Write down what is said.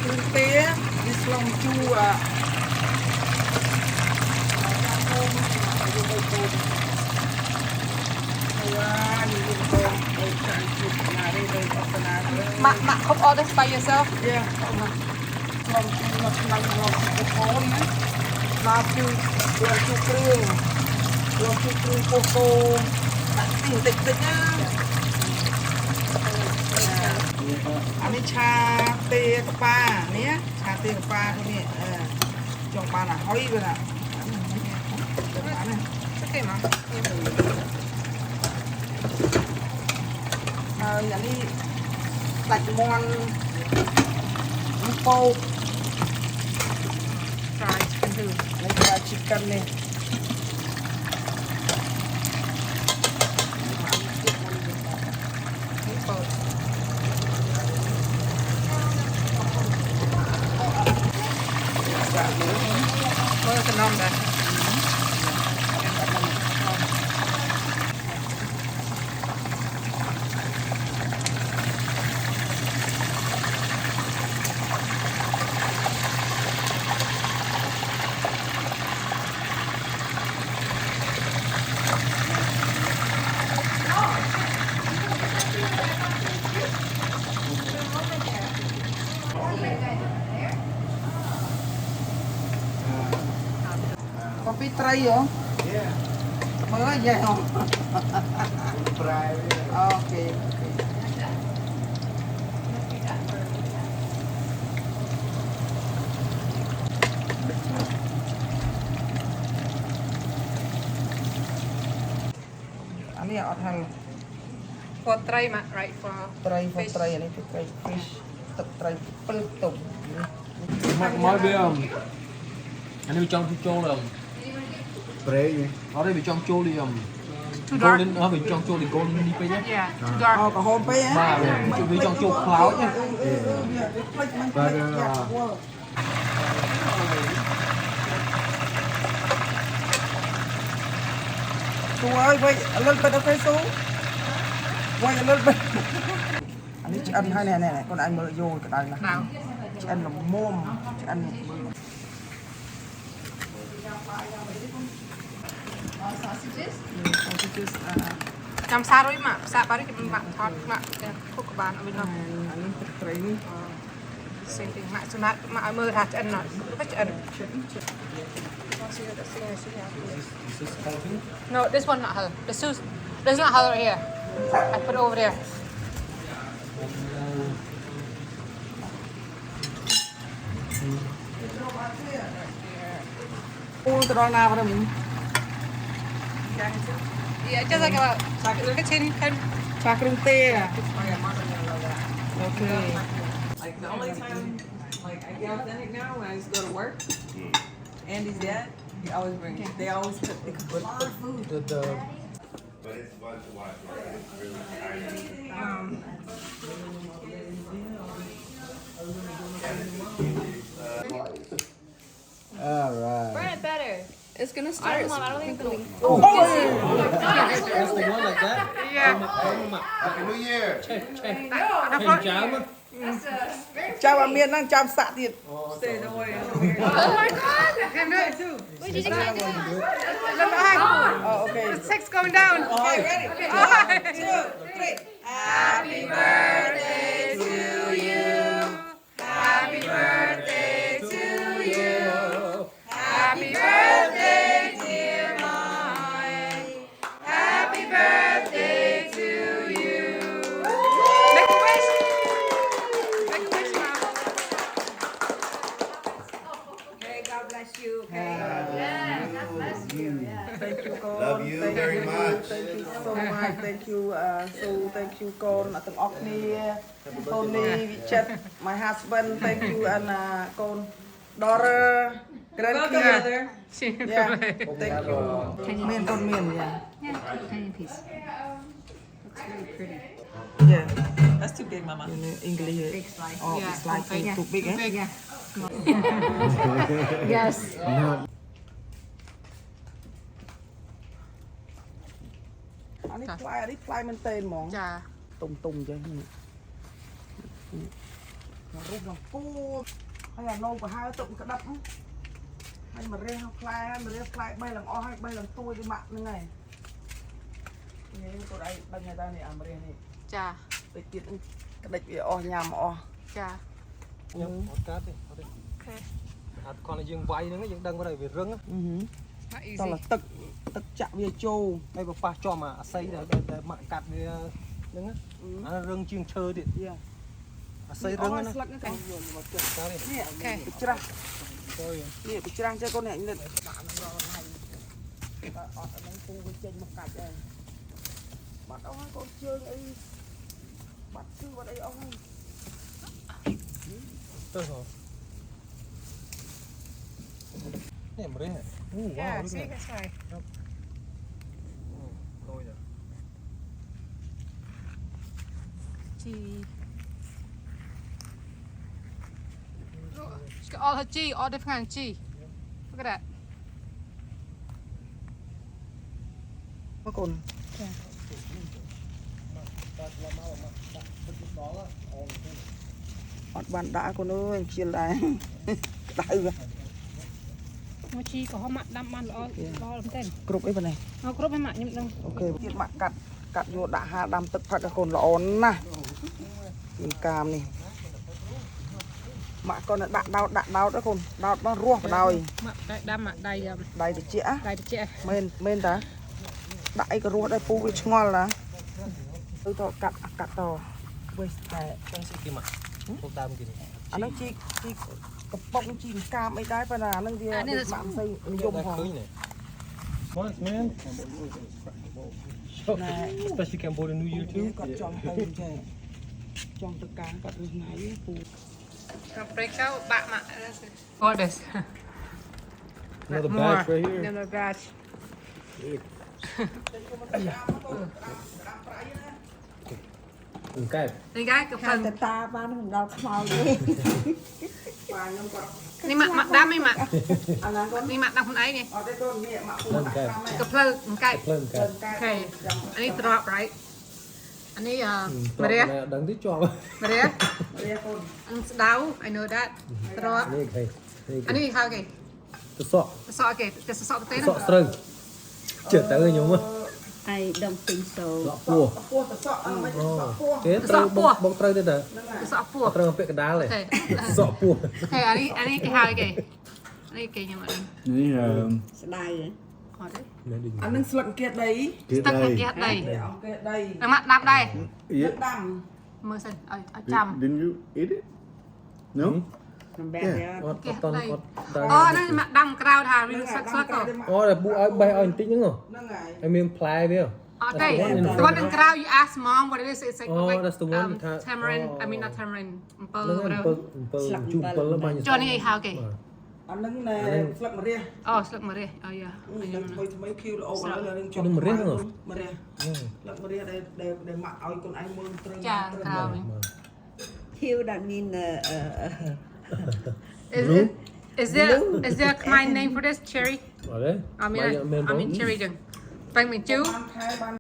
គ្រឿងទេវាស្លងជូរMak cook all this by yourself? Yeah. Long choo nó nằm long choo khô nhé. Long choo krương. Long choo krương cô tô. Đặt tiền tịch tịch nhá. Anh ấy cha tê pa nhé. Cha tê pa thôi nè. Trong ba là hói rồi nè. Okay, Mom. Anh đi đặt món po Fried chicken too. lấy fried chicken này What is the number? coffee tray hả? Mới vậy không? Ok. Anh ấy ở thằng For tray, Mak, right? For tray fish. tray này tray fish tập tray pel tụng Mới biết không? Anh đi trong chô rồi. Pre gì? Ở đây bị trong chô đi không? Too Cô dark? lên ở bị trong chô thì cô đi phải nhé. Yeah, too dark. có hôm bé á Mà bị trong chô khláu nhé. Chú ơi, quay lên bên đó quay xuống. Quay lên bên. Anh ấy ăn hai này này, con anh mới vô cái đây này. Nào. Chị ăn là mồm, chị ăn Sausages? sausages. Jam saru Mak. Saru Mak thot Mak cook ban ở bên đó. Anh ấy thịt tray. Same thing. Mak sunat Mak ai mơ hạt ăn nó. Bắt ăn. Is this healthy? No, this one not halal. This is not halal right here. I put it over there. Uống từ đó nào vào đây mình. Yeah, just like a kitchen can. Trà krương tê à? Okay. Like the only time, like I get authentic now when I just go to work. Andy's dad, he always brings. They always cook. They cook a lot of food. The But it's fun to watch. It's really tiring. all right. Burn it better. It's gonna I start. don't think it's gonna. That's the one like that? Yeah. Happy New Year! Hình cháo mà. Chào bà Miên đang chăm xạ thiệt. Stay the way. Oh my god! I can do it too. Wait, did you guys do it? Let me hang. Okay. Six going down. Okay, ready? Okay. 1, 2, 3. Happy birthday to you. Happy birthday to you. Happy birthday, dear mine. Happy birthday to you. Make a wish. Make a wish, Mom. Okay, God bless you. Okay. Yeah, God bless you. Yeah. Thank you, con. Love you Thank very much. Thank you so much. Thank you. So thank you កូនអ្នកទាំងអស់គ្នា Tony, Richard, my husband. Thank you and កូន daughter, Welcome, grandkids. brother. Yeah. Thank you. មានកូនមាន yeah. Yeah, tiny piece. Looks really pretty. Yeah. That's too big, Mama. In English. Big slice. Oh, Yeah, it's like yeah. too big, eh? Yeah. Yes. Not Anh ấy fly មែនតេនហ្មង ចា តុងតុងចឹង rút lòng cua hay là nâu của hai tụm cái đập hay mà rê phai bay lần o hay bay lần tôi đi mặn như này như tôi đây bên người ta này à mà rê này ចា để tiết cái địch bị o nhà mà o ចា ខ្ញុំអត់កាត់ទេអត់ទេ អូខេ អត់គាត់យើងវាយហ្នឹងយើងដឹងគាត់ឲ្យវារឹង មក tao easy là tức chạm về châu ហើយបើប៉ះចំអាស័យដែលម៉ាក់កាត់វាហ្នឹងអារឹងជាងឈើទៀត yeah អាស័យរឹងណា slug nó còn nhiều mà chết កាត់ទេ nè Okay. bị chra ចូលយ nè bị chra cho con này lên bạn nó rồi này ở đây khu bên trên một cạch đây bắt ông hai con chơi ấy bắt cứ vào đây ông hai ទៅហ៎នេះម្រេះអូវ៉ាវ Yeah, នេះ see, that's right. លយ Chi. She's got all her chi, all different kind of chi. Look at that. nó còn ọt bạn đã con ơi chia lại đại rồi Mua chi có họ mặn đâm ăn lo lắm tên. group ấy bên này Nó có mấy mặn nhưng đừng. ok tiết mạng cắt vô đã ha đâm tức phải cái con lón nè mình cam này mà con đạn đau đó con đau nó rua vào đau Mặn đâm mặn đầy đầy thì chĩa đầy chị. men ta đại cái rua đây pu với ngon là tôi to cắt to với cái គេមកពុកតាមគេ anh nó chi cặp bông chi cam ấy đấy phải là nó gì mạng xây dùng ឃើ hả ញនេះ What man especially Cambodian New Year too còn tròn tay tròn tất cả cắt được này pu Gonna break out back my. Oh, this. another More. batch right here Another batch. cái Đây guys, cái phần. ta ba nó đau khao đi ba nó còn Ni mak đam ni mak. anh ăn con Ni mak đamคนấy nè. ở đây con mẹ mà phụ lên cái กระเพลิงไก่ lên cái โอเค อันนี้ drop right อันนี้มาเรีย đừng tí cho มาเรีย đây con อันดาว I know that dropនេះគេ อันนี้เขาโอเค ទៅសក់ សក់โอเคតែសក់ទៅទេ សក់ស្រូវជិតទៅខ្ញុំ Ai đồng tình sầu. សក់ពោះ cua tự sợ ăn mấy tự sợ cua គេត្រូវបងត្រូវទេតើ សក់ពោះ ត្រូវពាក់កណ្ដាលទេ អូខេ សក់ពោះ អូខេអានេះគេហៅគេអានេះគេខ្ញុំអត់ដឹង នេះ Đài. អត់ទេ anhនឹងស្លឹកគៀតដី ស្ទឹកគេគេដី để ông kê đây តែមកដាប់ដែរ nước đầm មើលសិនឲ្យចាំ Didn't you eat it? No? Làm bè Yeah. bè. អត់អត់តន់អត់ដើរ អូហ្នឹងមកដាំក្រៅថាវាស្លឹកស្លឹកទៅ អូតែពូឲ្យបេះឲ្យបន្តិចហ្នឹង ហ្នឹងហើយ ឲ្យមានផ្លែវា អត់ទេ the one inក្រៅ you ask mom what it is it's like Oh, like that's the one you can't- tamarind I mean oh. not tamarind អំពៅ ហ្នឹង whatever 7ជូ7បាញ់ ចុះនេះឲ្យហៅគេ anhនឹងណែស្លឹកម្រះ អូស្លឹកម្រះអូយ៉ា នឹងថ្មីថ្មីឃីវល្អឥឡូវនឹងចុះ នឹងម្រះហ្នឹង ម្រះស្លឹកម្រះដែលម៉ាក់ឲ្យកូនឯងមើលត្រូវ ចាក្រៅវិញ Thiêu that mean is there a Khmer name for this cherry អត់ទេ I mean cherry ចឹងបែងមិនជូ បានខែបាន